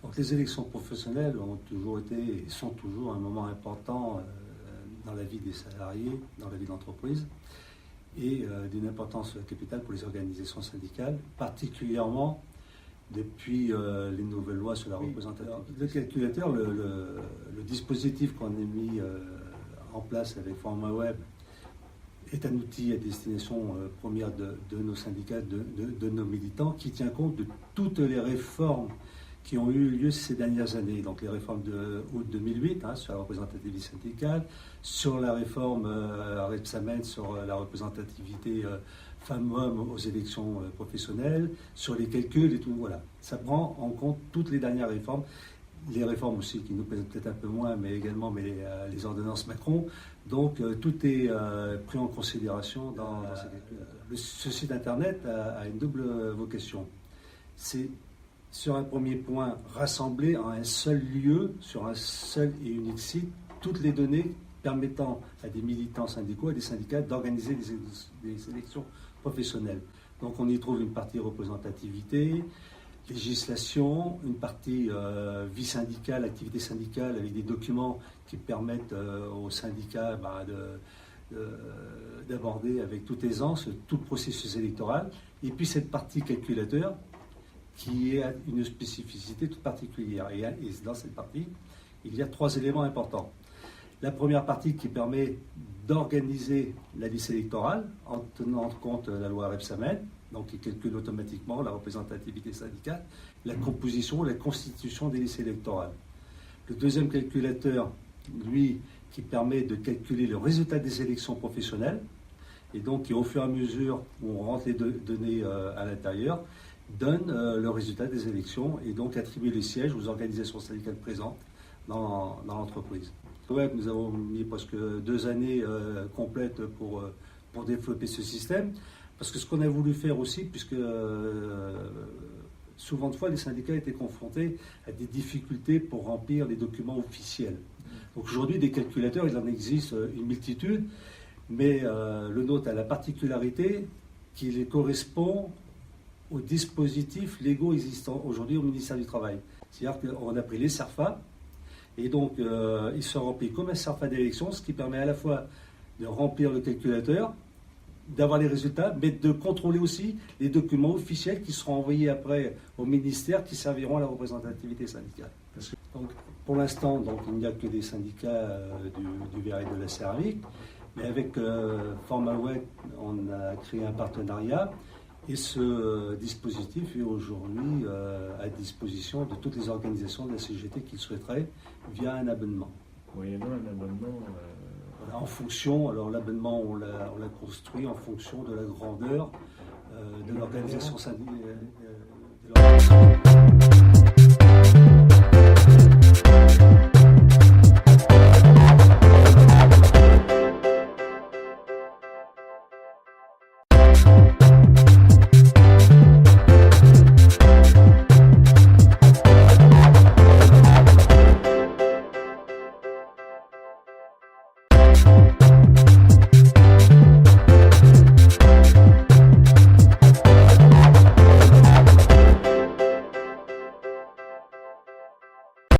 Donc les élections professionnelles ont toujours été et sont toujours un moment important dans la vie des salariés, dans la vie de l'entreprise, et d'une importance capitale pour les organisations syndicales, particulièrement depuis les nouvelles lois sur la représentation. Le calculateur, le dispositif qu'on a mis en place avec Format Web est un outil à destination première de nos syndicats, de nos militants, qui tient compte de toutes les réformes qui ont eu lieu ces dernières années. Donc les réformes de août 2008 sur la représentativité syndicale, sur la réforme Rebsamen sur la représentativité femmes-hommes aux élections professionnelles, sur les calculs et tout. Voilà. Ça prend en compte toutes les dernières réformes. Les réformes aussi qui nous plaisent peut-être un peu moins, mais également les ordonnances Macron. Donc tout est pris en considération dans ces calculs. Ce site internet a une double vocation. C'est sur un premier point rassembler en un seul lieu, sur un seul et unique site, toutes les données permettant à des militants syndicaux, à des syndicats d'organiser des élections professionnelles. Donc on y trouve une partie représentativité, législation, une partie vie syndicale, activité syndicale, avec des documents qui permettent aux syndicats d'aborder avec toute aisance tout le processus électoral. Et puis cette partie calculateur qui a une spécificité toute particulière. Et dans cette partie, il y a 3 éléments importants. La première partie qui permet d'organiser la liste électorale en tenant compte de la loi Rebsamen, donc qui calcule automatiquement la représentativité syndicale, la composition, la constitution des listes électorales. Le deuxième calculateur, lui, qui permet de calculer le résultat des élections professionnelles, et donc qui, au fur et à mesure où on rentre les données à l'intérieur, donne le résultat des élections et donc attribue les sièges aux organisations syndicales présentes dans l'entreprise. Ouais, nous avons mis presque 2 années complètes pour développer ce système, parce que ce qu'on a voulu faire aussi, puisque souvent de fois les syndicats étaient confrontés à des difficultés pour remplir les documents officiels. Donc aujourd'hui, des calculateurs, il en existe une multitude, mais le nôtre a la particularité qu'il correspond aux dispositifs légaux existants aujourd'hui au ministère du Travail. C'est-à-dire qu'on a pris les CERFA, et donc ils sont remplis comme un CERFA d'élection, ce qui permet à la fois de remplir le calculateur, d'avoir les résultats, mais de contrôler aussi les documents officiels qui seront envoyés après au ministère, qui serviront à la représentativité syndicale. Donc, pour l'instant, il n'y a que des syndicats du verre et de la céramique, mais avec Format Web, on a créé un partenariat. Et ce dispositif est aujourd'hui à disposition de toutes les organisations de la CGT qui le souhaiteraient via un abonnement. Moyennant un abonnement voilà, en fonction, alors l'abonnement on l'a construit en fonction de la grandeur de l'organisation syndicale.